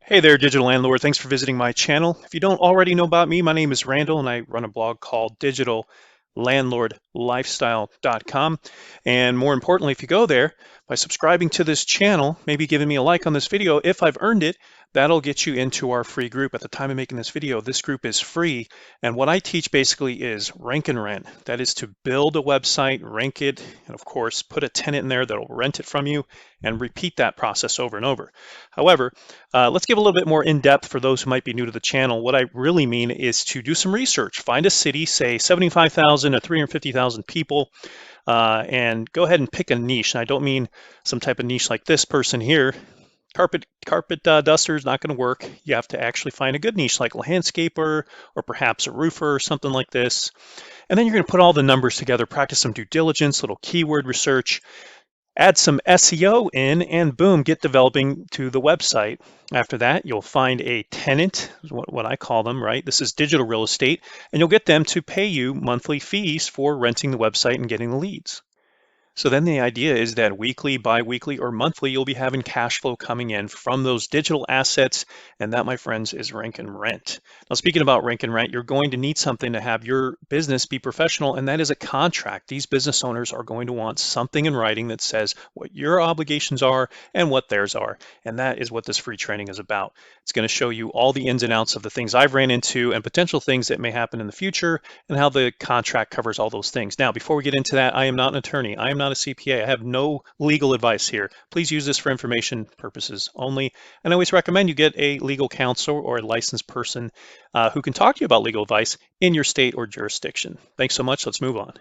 Hey there, Digital Landlord. Thanks for visiting my channel. If you don't already know about me, my name is Randall and I run a blog called Digital Lifestyle.com. And more importantly, if you go there by subscribing to this channel, maybe giving me a like on this video, if I've earned it, that'll get you into our free group. At the time of making this video, this group is free. And what I teach basically is rank and rent. That is to build a website, rank it, and of course, put a tenant in there that'll rent it from you and repeat that process over and over. However, let's give a little bit more in depth for those who might be new to the channel. What I really mean is to do some research. Find a city, say 75,000 to 350,000 people, and go ahead and pick a niche. And I don't mean some type of niche like this person here. Carpet duster is not going to work. You have to actually find a good niche like a landscaper or perhaps a roofer or something like this. And then you're going to put all the numbers together, practice some due diligence, little keyword research, add some SEO in, and boom, get developing to the website. After that, you'll find a tenant, what I call them, right? This is digital real estate, and you'll get them to pay you monthly fees for renting the website and getting the leads. So then the idea is that weekly, bi-weekly, or monthly, you'll be having cash flow coming in from those digital assets. And that, my friends, is rank and rent. Now, speaking about rank and rent, you're going to need something to have your business be professional, and that is a contract. These business owners are going to want something in writing that says what your obligations are and what theirs are. And that is what this free training is about. It's going to show you all the ins and outs of the things I've ran into and potential things that may happen in the future and how the contract covers all those things. Now, before we get into that, I am not an attorney. I am not a CPA. I have no legal advice here. Please use this for information purposes only. And I always recommend you get a legal counsel or a licensed person who can talk to you about legal advice in your state or jurisdiction. Thanks so much. Let's move on.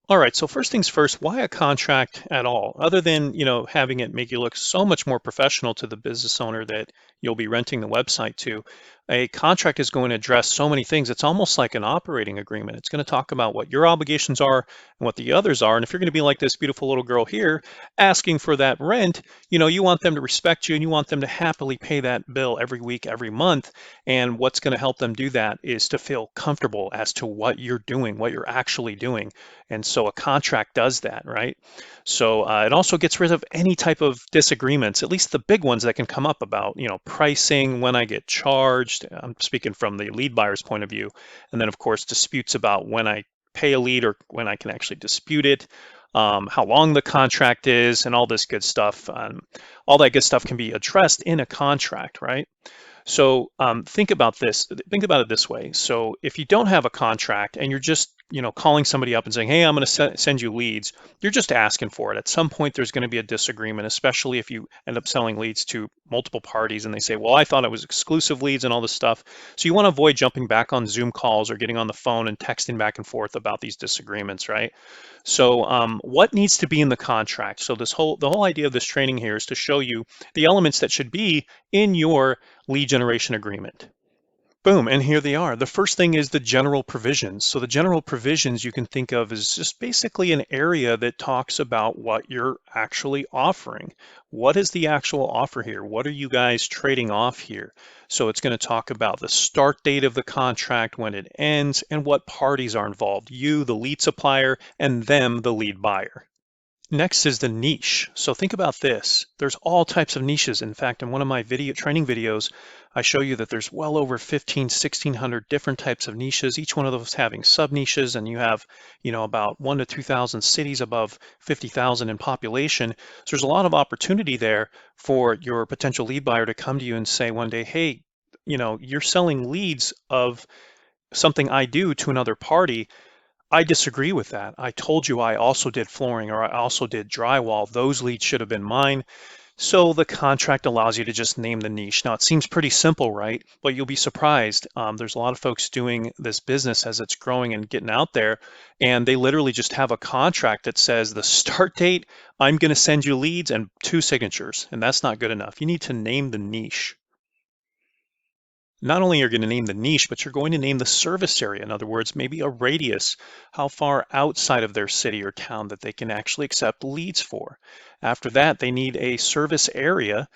All right, so first things first, why a contract at all? Other than, having it make you look so much more professional to the business owner that you'll be renting the website to, a contract is going to address so many things. It's almost like an operating agreement. It's going to talk about what your obligations are and what the others are. And if you're going to be like this beautiful little girl here asking for that rent, you want them to respect you and you want them to happily pay that bill every week, every month. And what's going to help them do that is to feel comfortable as to what you're doing, what you're actually doing. And so a contract does that, right? So it also gets rid of any type of disagreements, at least the big ones that can come up about, pricing, when I get charged. I'm speaking from the lead buyer's point of view. And then, of course, disputes about when I pay a lead or when I can actually dispute it, how long the contract is, and all this good stuff. All that good stuff can be addressed in a contract, right? So think about this. Think about it this way. So if you don't have a contract and you're just calling somebody up and saying, hey, I'm going to send you leads, you're just asking for it. At some point, there's going to be a disagreement, especially if you end up selling leads to multiple parties and they say, well, I thought it was exclusive leads and all this stuff. So you want to avoid jumping back on Zoom calls or getting on the phone and texting back and forth about these disagreements, right? So what needs to be in the contract? So the whole idea of this training here is to show you the elements that should be in your lead generation agreement. Boom, and here they are. The first thing is the general provisions. So the general provisions you can think of as just basically an area that talks about what you're actually offering. What is the actual offer here? What are you guys trading off here? So it's going to talk about the start date of the contract, when it ends, and what parties are involved. You, the lead supplier, and them, the lead buyer. Next is the niche. So think about this. There's all types of niches. In fact, in one of my training videos, I show you that there's well over 1,600 different types of niches, each one of those having sub-niches, and you have, about 1,000 to 2,000 cities above 50,000 in population. So there's a lot of opportunity there for your potential lead buyer to come to you and say one day, hey, you're selling leads of something I do to another party. I disagree with that. I told you I also did flooring or I also did drywall. Those leads should have been mine. So the contract allows you to just name the niche. Now, it seems pretty simple, right? But you'll be surprised. There's a lot of folks doing this business as it's growing and getting out there, and they literally just have a contract that says the start date, I'm going to send you leads, and 2 signatures. And that's not good enough. You need to name the niche. Not only are you going to name the niche, but you're going to name the service area. In other words, maybe a radius, how far outside of their city or town that they can actually accept leads for. After that, they need a service area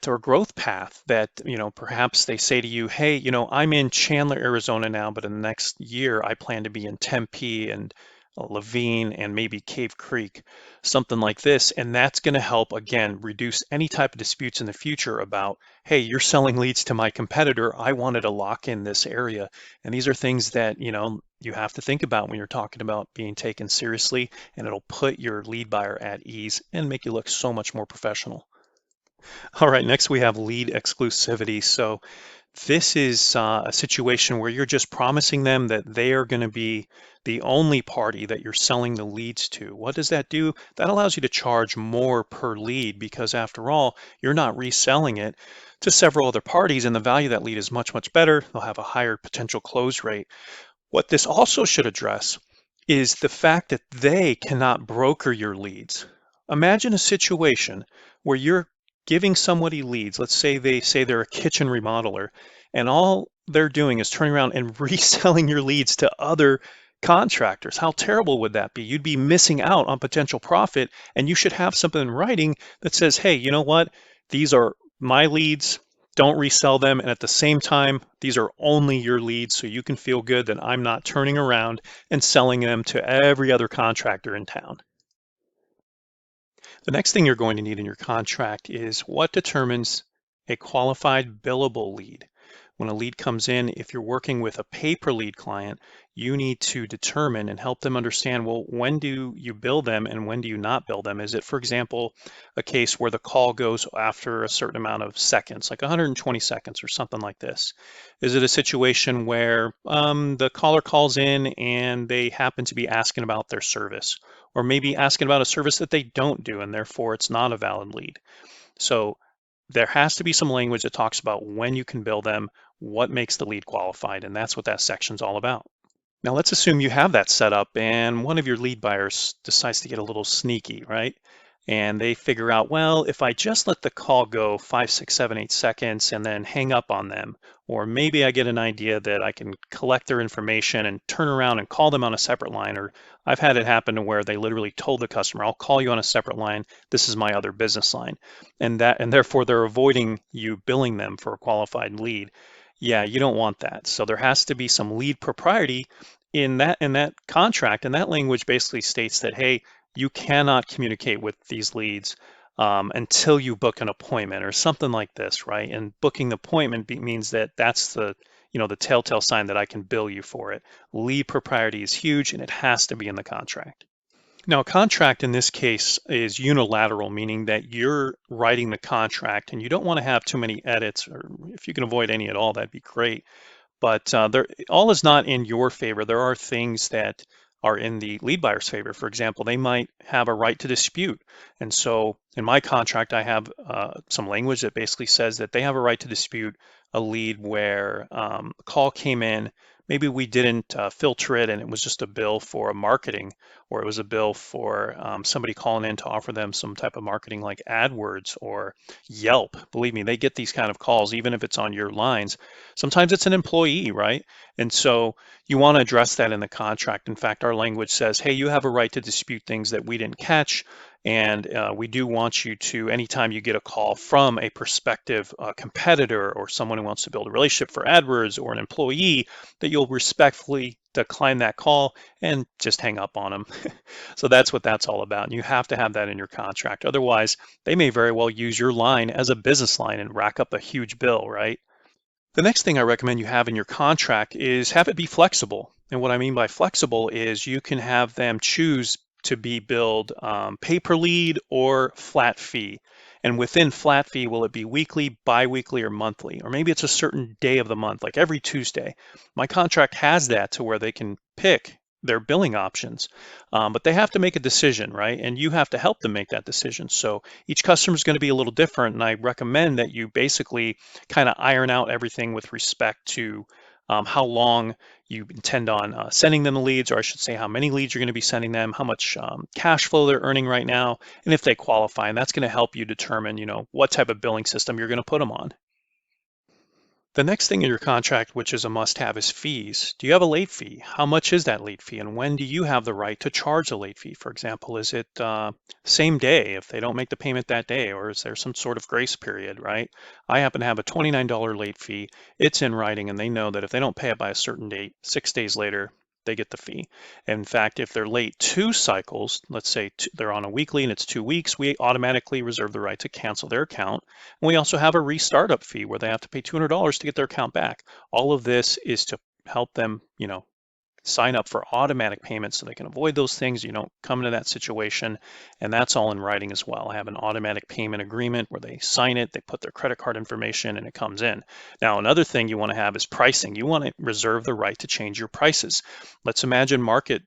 or growth path that, perhaps they say to you, hey, I'm in Chandler, Arizona now, but in the next year, I plan to be in Tempe and Levine, and maybe Cave Creek, something like this. And that's going to help, again, reduce any type of disputes in the future about, hey, you're selling leads to my competitor. I wanted to lock in this area. And these are things that, you have to think about when you're talking about being taken seriously, and it'll put your lead buyer at ease and make you look so much more professional. All right, next we have lead exclusivity. So this is a situation where you're just promising them that they are going to be the only party that you're selling the leads to. What does that do? That allows you to charge more per lead because, after all, you're not reselling it to several other parties, and the value of that lead is much, much better. They'll have a higher potential close rate. What this also should address is the fact that they cannot broker your leads. Imagine a situation where you're giving somebody leads. Let's say they're a kitchen remodeler, and all they're doing is turning around and reselling your leads to other contractors. How terrible would that be? You'd be missing out on potential profit, and you should have something in writing that says, hey, you know what? These are my leads. Don't resell them. And at the same time, these are only your leads, so you can feel good that I'm not turning around and selling them to every other contractor in town. The next thing you're going to need in your contract is what determines a qualified billable lead. When a lead comes in, if you're working with a pay-per-lead client, you need to determine and help them understand, well, when do you bill them and when do you not bill them? Is it, for example, a case where the call goes after a certain amount of seconds, like 120 seconds or something like this? Is it a situation where the caller calls in and they happen to be asking about their service, or maybe asking about a service that they don't do and therefore it's not a valid lead? So there has to be some language that talks about when you can bill them, what makes the lead qualified, and that's what that section's all about. Now let's assume you have that set up and one of your lead buyers decides to get a little sneaky, right? And they figure out, well, if I just let the call go 5, 6, 7, 8 seconds and then hang up on them, or maybe I get an idea that I can collect their information and turn around and call them on a separate line, or I've had it happen to where they literally told the customer, I'll call you on a separate line. This is my other business line. And therefore they're avoiding you billing them for a qualified lead. Yeah, you don't want that. So there has to be some lead propriety in that contract, and that language basically states that, hey, you cannot communicate with these leads until you book an appointment or something like this, right? And booking the appointment means that that's the telltale sign that I can bill you for it. Lead propriety is huge, and it has to be in the contract. Now, a contract in this case is unilateral, meaning that you're writing the contract and you don't want to have too many edits, or if you can avoid any at all, that'd be great. But all is not in your favor. There are things that are in the lead buyer's favor. For example, they might have a right to dispute. And so in my contract, I have some language that basically says that they have a right to dispute a lead where a call came in. Maybe we didn't filter it and it was just a bill for a marketing, or it was a bill for somebody calling in to offer them some type of marketing like AdWords or Yelp. Believe me, they get these kind of calls, even if it's on your lines. Sometimes it's an employee, right? And so you want to address that in the contract. In fact, our language says, hey, you have a right to dispute things that we didn't catch. And we do want you to, anytime you get a call from a prospective competitor or someone who wants to build a relationship for AdWords or an employee, that you'll respectfully decline that call and just hang up on them. So that's what that's all about. And you have to have that in your contract. Otherwise, they may very well use your line as a business line and rack up a huge bill, right? The next thing I recommend you have in your contract is have it be flexible. And what I mean by flexible is you can have them choose to be billed pay per lead or flat fee. And within flat fee, will it be weekly, bi-weekly, or monthly? Or maybe it's a certain day of the month, like every Tuesday. My contract has that to where they can pick their billing options, but they have to make a decision, right? And you have to help them make that decision. So each customer is going to be a little different, and I recommend that you basically kind of iron out everything with respect to how long you intend on sending them the leads, or I should say how many leads you're going to be sending them, how much cash flow they're earning right now, and if they qualify. And that's going to help you determine, what type of billing system you're going to put them on. The next thing in your contract, which is a must-have, is fees. Do you have a late fee? How much is that late fee? And when do you have the right to charge a late fee? For example, is it same day if they don't make the payment that day, or is there some sort of grace period, right? I happen to have a $29 late fee. It's in writing, and they know that if they don't pay it by a certain date, 6 days later, they get the fee. In fact, if they're late 2 cycles, let's say they're on a weekly and it's 2 weeks, we automatically reserve the right to cancel their account. And we also have a restartup fee where they have to pay $200 to get their account back. All of this is to help them, sign up for automatic payments so they can avoid those things. You don't come into that situation. And that's all in writing as well. I have an automatic payment agreement where they sign it, they put their credit card information, and it comes in. Now, another thing you want to have is pricing. You want to reserve the right to change your prices. Let's imagine market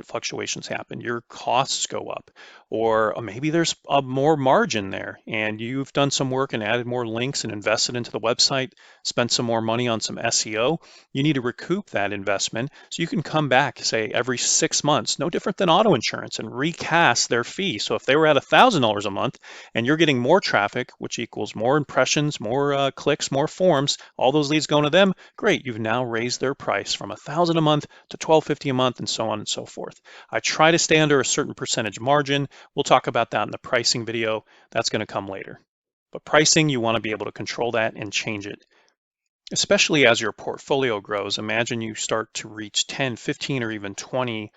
fluctuations happen, your costs go up, or maybe there's a more margin there and you've done some work and added more links and invested into the website, spent some more money on some SEO. You need to recoup that investment, so you can come back, say, every 6 months, no different than auto insurance, and recast their fee. So if they were at $1,000 a month and you're getting more traffic, which equals more impressions, more clicks, more forms, all those leads going to them, great, you've now raised their price from $1,000 a month to $1,250 a month, and so on and so forth. I try to stay under a certain percentage margin. We'll talk about that in the pricing video. That's going to come later. But pricing, you want to be able to control that and change it. Especially as your portfolio grows, imagine you start to reach 10, 15, or even 20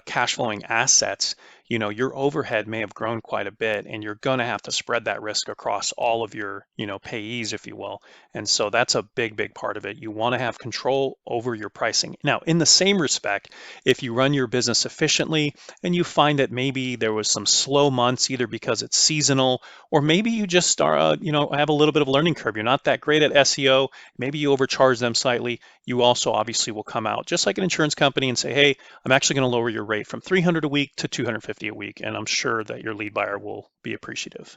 cash flowing assets. Your overhead may have grown quite a bit, and you're going to have to spread that risk across all of your, payees, if you will. And so that's a big, big part of it. You want to have control over your pricing. Now, in the same respect, if you run your business efficiently and you find that maybe there was some slow months, either because it's seasonal, or maybe you just start, have a little bit of a learning curve. You're not that great at SEO. Maybe you overcharge them slightly. You also obviously will come out just like an insurance company and say, hey, I'm actually going to lower your rate from $300 a week to $250 a week. And I'm sure that your lead buyer will be appreciative.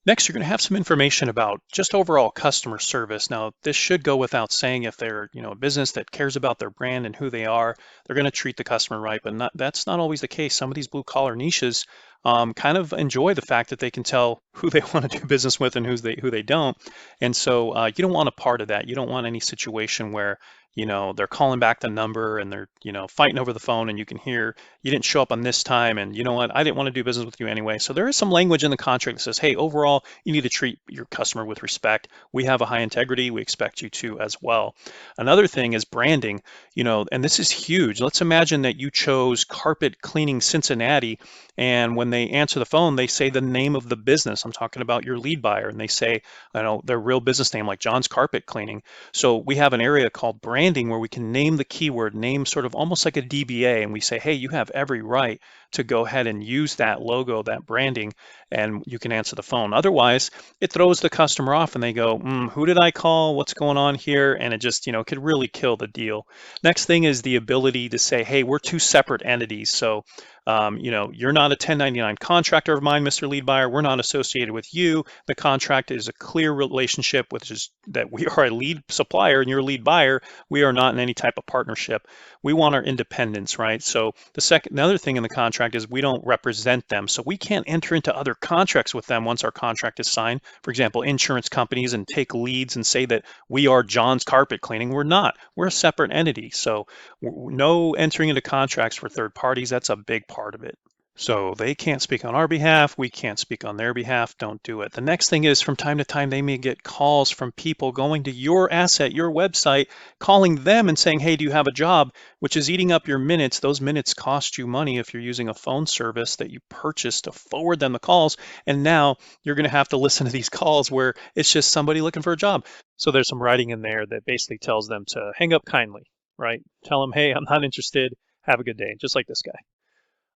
Next, you're going to have some information about just overall customer service. Now, this should go without saying. If they're, a business that cares about their brand and who they are, they're going to treat the customer right. But that's not always the case. Some of these blue collar niches kind of enjoy the fact that they can tell who they want to do business with and who they don't. And so you don't want a part of that. You don't want any situation where they're calling back the number and they're fighting over the phone, and you can hear, you didn't show up on this time, and you know what, I didn't want to do business with you anyway. So there is some language in the contract that says, hey, overall, you need to treat your customer with respect. We have a high integrity. We expect you to as well. Another thing is branding, and this is huge. Let's imagine that you chose Carpet Cleaning Cincinnati, and when they answer the phone, they say the name of the business. I'm talking about your lead buyer, and they say, their real business name, like John's Carpet Cleaning. So we have an area called branding where we can name the keyword, name sort of almost like a DBA, and we say, hey, you have every right to go ahead and use that logo, that branding, and you can answer the phone. Otherwise, it throws the customer off and they go, who did I call? What's going on here? And it just, could really kill the deal. Next thing is the ability to say, hey, we're two separate entities. So you're not a 1099 contractor of mine, Mr. Lead Buyer. We're not associated with you. The contract is a clear relationship, which is that we are a lead supplier and you're a lead buyer. We are not in any type of partnership. We want our independence, right? So another thing in the contract is we don't represent them. So we can't enter into other contracts with them once our contract is signed. For example, insurance companies, and take leads and say that we are John's Carpet Cleaning. We're not. We're a separate entity. So no entering into contracts for third parties. That's a big part of it. So they can't speak on our behalf. We can't speak on their behalf. Don't do it. The next thing is, from time to time, they may get calls from people going to your asset, your website, calling them and saying, hey, do you have a job? Which is eating up your minutes. Those minutes cost you money if you're using a phone service that you purchased to forward them the calls. And now you're going to have to listen to these calls where it's just somebody looking for a job. So there's some writing in there that basically tells them to hang up kindly, right? Tell them, hey, I'm not interested. Have a good day, just like this guy.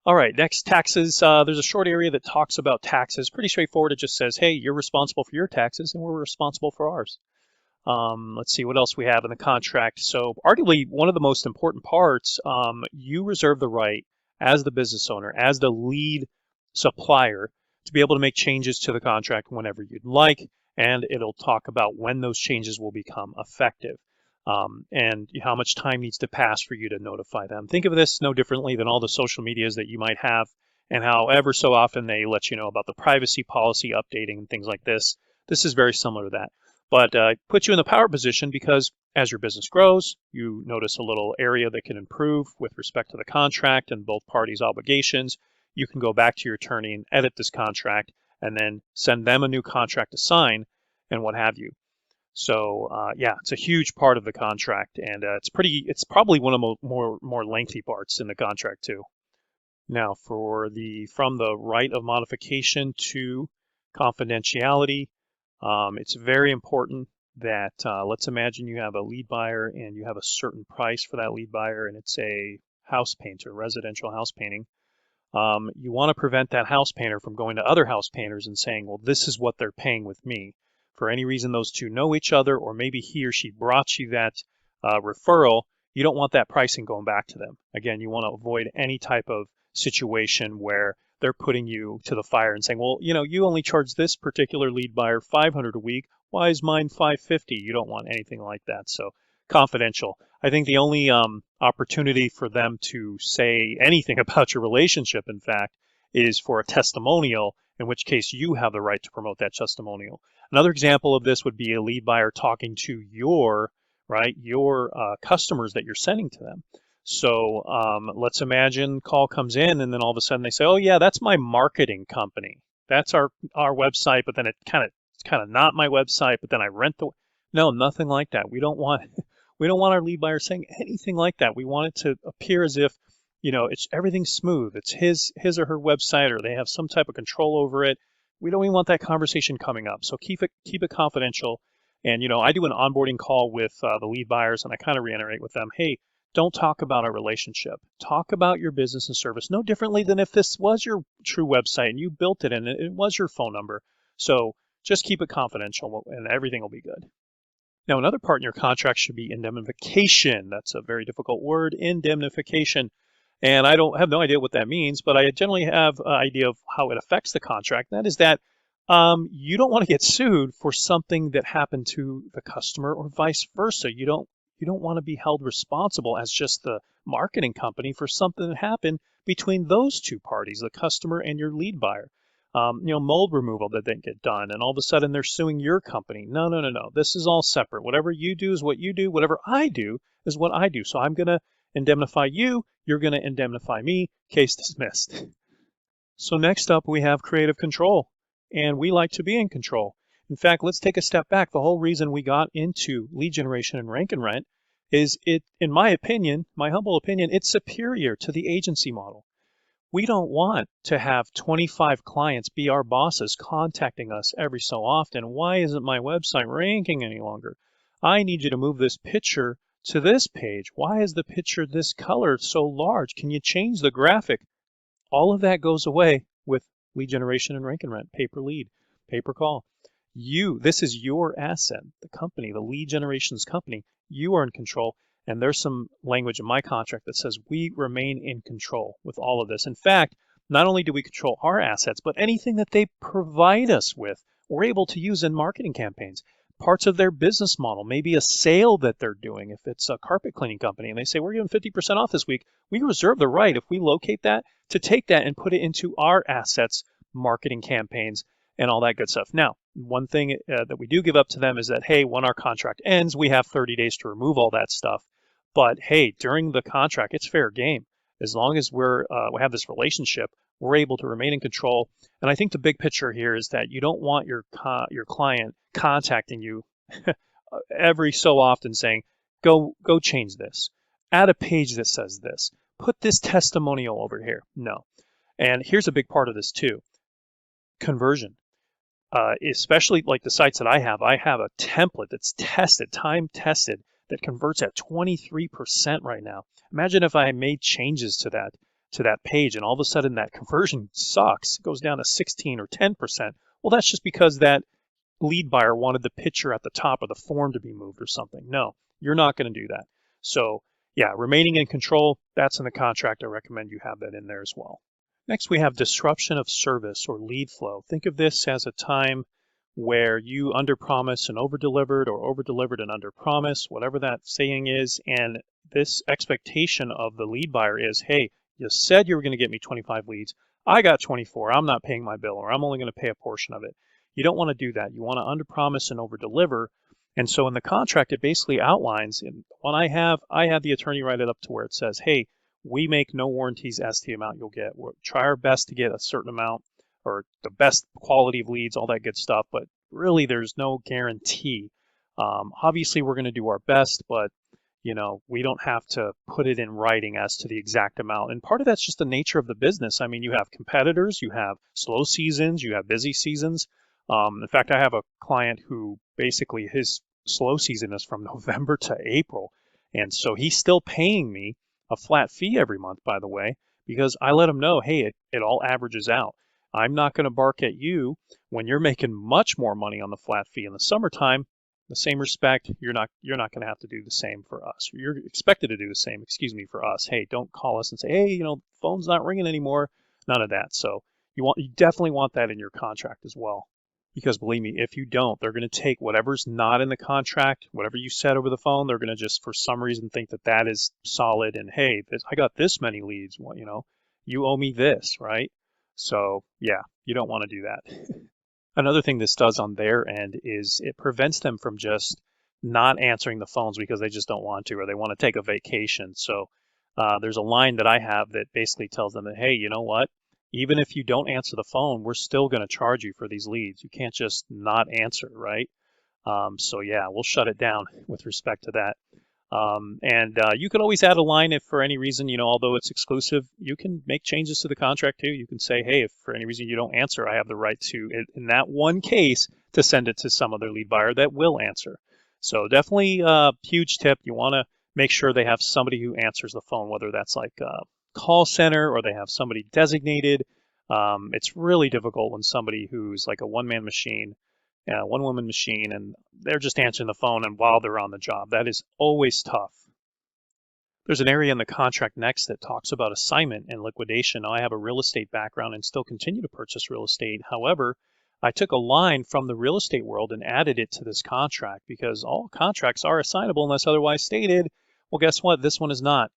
All right, next, taxes. There's a short area that talks about taxes. Pretty straightforward. It just says, hey, you're responsible for your taxes and we're responsible for ours. Let's see what else we have in the contract. So arguably one of the most important parts, you reserve the right as the business owner, as the lead supplier, to be able to make changes to the contract whenever you'd like, and it'll talk about when those changes will become effective. And how much time needs to pass for you to notify them. Think of this no differently than all the social medias that you might have, and how ever so often they let you know about the privacy policy updating and things like this. This is very similar to that. But puts you in the power position because as your business grows, you notice a little area that can improve with respect to the contract and both parties' obligations. You can go back to your attorney and edit this contract and then send them a new contract to sign and what have you. So yeah, it's a huge part of the contract, and it's probably one of the more lengthy parts in the contract too. Now, from the right of modification to confidentiality, it's very important that let's imagine you have a lead buyer and you have a certain price for that lead buyer, and it's a house painter, residential house painting. You want to prevent that house painter from going to other house painters and saying, well, this is what they're paying with me. For any reason those two know each other, or maybe he or she brought you that referral, you don't want that pricing going back to them. Again, you want to avoid any type of situation where they're putting you to the fire and saying, well, you only charge this particular lead buyer $500 a week. Why is mine $550? You don't want anything like that. So confidential. I think the only opportunity for them to say anything about your relationship, in fact, is for a testimonial, in which case you have the right to promote that testimonial. Another example of this would be a lead buyer talking to your customers that you're sending to them. So let's imagine call comes in and then all of a sudden they say, oh yeah, that's my marketing company. That's our website, but then it's kind of not my website, but then I rent the. No, nothing like that. We don't want our lead buyer saying anything like that. We want it to appear as if, it's everything's smooth. It's his or her website, or they have some type of control over it. We don't even want that conversation coming up. So keep it confidential. And I do an onboarding call with the lead buyers, and I kind of reiterate with them, hey, don't talk about our relationship. Talk about your business and service, no differently than if this was your true website and you built it and it was your phone number. So just keep it confidential, and everything will be good. Now, another part in your contract should be indemnification. That's a very difficult word, indemnification. And I don't have no idea what that means, but I generally have an idea of how it affects the contract. That is that you don't want to get sued for something that happened to the customer or vice versa. You don't want to be held responsible as just the marketing company for something that happened between those two parties, the customer and your lead buyer. Mold removal that didn't get done, and all of a sudden they're suing your company. No. This is all separate. Whatever you do is what you do. Whatever I do is what I do. So I'm going to indemnify you. You're going to indemnify me. Case dismissed. So next up, we have creative control, and we like to be in control. In fact, let's take a step back. The whole reason we got into lead generation and rank and rent is in my opinion, my humble opinion, it's superior to the agency model. We don't want to have 25 clients be our bosses contacting us every so often. Why isn't my website ranking any longer? I need you to move this picture to this page. Why is the picture this color so large? Can you change the graphic? All of that goes away with lead generation and rank and rent, pay-per lead, pay-per-call. This is your asset, the company, the lead generations company. You are in control. And there's some language in my contract that says we remain in control with all of this. In fact, not only do we control our assets, but anything that they provide us with, we're able to use in marketing campaigns. Parts of their business model, maybe a sale that they're doing. If it's a carpet cleaning company and they say, we're giving 50% off this week, we reserve the right, if we locate that, to take that and put it into our assets, marketing campaigns, and all that good stuff. Now, one thing that we do give up to them is that, hey, when our contract ends, we have 30 days to remove all that stuff. But hey, during the contract, it's fair game. As long as we have this relationship, we're able to remain in control. And I think the big picture here is that you don't want your client contacting you every so often saying, go change this, add a page that says this, put this testimonial over here. No. And here's a big part of this too, conversion. Especially like the sites that I have a template that's time tested, that converts at 23% right now. Imagine if I made changes to that page and all of a sudden that conversion sucks, it goes down to 16 or 10%. Well, that's just because that lead buyer wanted the picture at the top of the form to be moved or something. No, you're not going to do that. So yeah, remaining in control, that's in the contract. I recommend you have that in there as well. Next, we have disruption of service or lead flow. Think of this as a time where you underpromised and overdelivered, or overdelivered and underpromised, whatever that saying is. And this expectation of the lead buyer is, hey, you said you were going to get me 25 leads. I got 24. I'm not paying my bill, or I'm only going to pay a portion of it. You don't want to do that. You want to underpromise and overdeliver. And so in the contract, it basically outlines, and when I had the attorney write it up to where it says, hey, we make no warranties as to the amount you'll get. We'll try our best to get a certain amount, or the best quality of leads, all that good stuff, but really there's no guarantee. Obviously, we're going to do our best, but we don't have to put it in writing as to the exact amount. And part of that's just the nature of the business. I mean, you have competitors, you have slow seasons, you have busy seasons. In fact, I have a client who basically his slow season is from November to April. And so he's still paying me a flat fee every month, by the way, because I let him know, hey, it all averages out. I'm not going to bark at you when you're making much more money on the flat fee in the summertime. The same respect, you're not going to have to do the same for us. You're expected to do the same, excuse me, for us. Hey, don't call us and say, hey, phone's not ringing anymore. None of that. So you definitely want that in your contract as well. Because believe me, if you don't, they're going to take whatever's not in the contract, whatever you said over the phone, they're going to just for some reason think that that is solid. And hey, I got this many leads. Well, you owe me this, right? So yeah, you don't want to do that. Another thing this does on their end is it prevents them from just not answering the phones because they just don't want to, or they want to take a vacation. So there's a line that I have that basically tells them that, hey, you know what? Even if you don't answer the phone, we're still going to charge you for these leads. You can't just not answer, right? So yeah, we'll shut it down with respect to that. And you could always add a line if for any reason, although it's exclusive, you can make changes to the contract too. You can say, hey, if for any reason you don't answer, I have the right to, in that one case, to send it to some other lead buyer that will answer. So definitely a huge tip. You want to make sure they have somebody who answers the phone, whether that's like a call center or they have somebody designated. It's really difficult when somebody who's like a one-man machine, one-woman machine, and they're just answering the phone and while they're on the job. That is always tough. There's an area in the contract next that talks about assignment and liquidation. Now, I have a real estate background and still continue to purchase real estate. However, I took a line from the real estate world and added it to this contract because all contracts are assignable unless otherwise stated. Well, guess what? This one is not.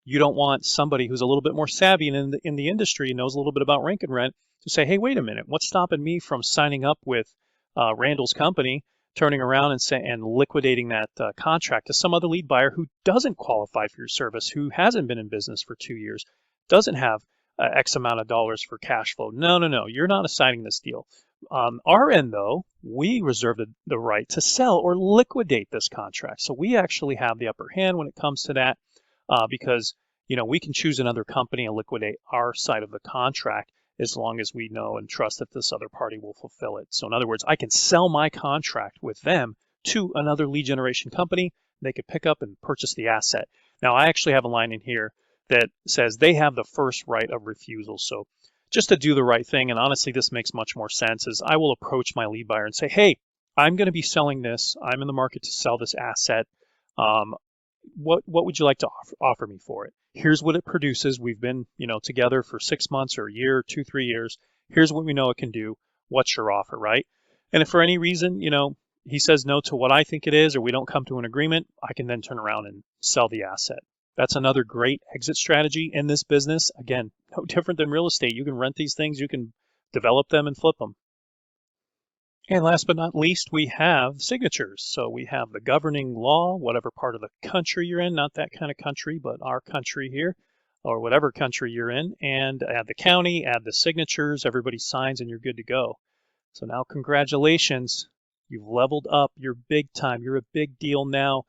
You don't want somebody who's a little bit more savvy and in the industry, knows a little bit about rank and rent, to say, hey, wait a minute, what's stopping me from signing up with Randall's company, turning around and liquidating that contract to some other lead buyer who doesn't qualify for your service, who hasn't been in business for 2 years, doesn't have X amount of dollars for cash flow. No, you're not assigning this deal. Our end, though, we reserve the right to sell or liquidate this contract. So we actually have the upper hand when it comes to that because we can choose another company and liquidate our side of the contract as long as we know and trust that this other party will fulfill it. So in other words, I can sell my contract with them to another lead generation company. They could pick up and purchase the asset. Now, I actually have a line in here that says they have the first right of refusal. So just to do the right thing, and honestly, this makes much more sense, is I will approach my lead buyer and say, hey, I'm going to be selling this. I'm in the market to sell this asset. What would you like to offer me for it? Here's what it produces. We've been, together for 6 months or a year, 2, 3 years. Here's what we know it can do. What's your offer, right? And if for any reason, he says no to what I think it is, or we don't come to an agreement, I can then turn around and sell the asset. That's another great exit strategy in this business. Again, no different than real estate. You can rent these things, you can develop them and flip them. And last but not least, we have signatures. So we have the governing law, whatever part of the country you're in, not that kind of country, but our country here, or whatever country you're in, and add the county, add the signatures, everybody signs, and you're good to go. So now congratulations, you've leveled up, you're big time, you're a big deal now.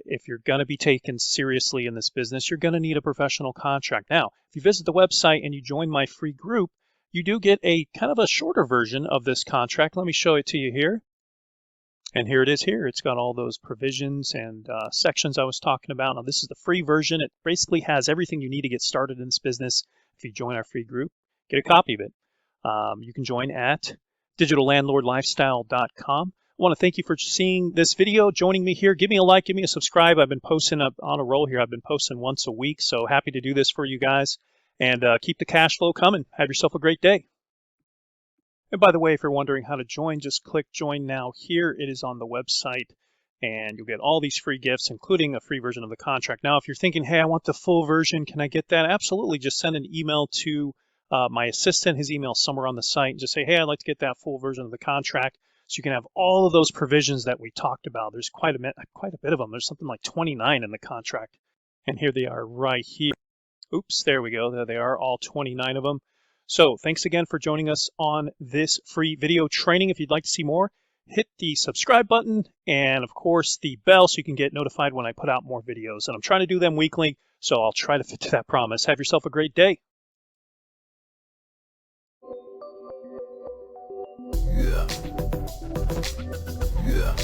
If you're going to be taken seriously in this business, you're going to need a professional contract. Now, if you visit the website and you join my free group, you do get a kind of a shorter version of this contract. Let me show it to you here. And here it is here. It's got all those provisions and sections I was talking about. Now, this is the free version. It basically has everything you need to get started in this business. If you join our free group, get a copy of it. You can join at digitallandlordlifestyle.com. I want to thank you for seeing this video, joining me here. Give me a like, give me a subscribe. I've been posting up on a roll here. I've been posting once a week, so happy to do this for you guys. And keep the cash flow coming. Have yourself a great day. And by the way, if you're wondering how to join, just click join now here. It is on the website and you'll get all these free gifts, including a free version of the contract. Now, if you're thinking, hey, I want the full version, can I get that? Absolutely. Just send an email to my assistant. His email is somewhere on the site. And just say, hey, I'd like to get that full version of the contract. So you can have all of those provisions that we talked about. There's quite a bit of them. There's something like 29 in the contract. And here they are right here. Oops, there we go. There they are, all 29 of them. So thanks again for joining us on this free video training. If you'd like to see more, hit the subscribe button and, of course, the bell so you can get notified when I put out more videos. And I'm trying to do them weekly, so I'll try to fit to that promise. Have yourself a great day. Yeah.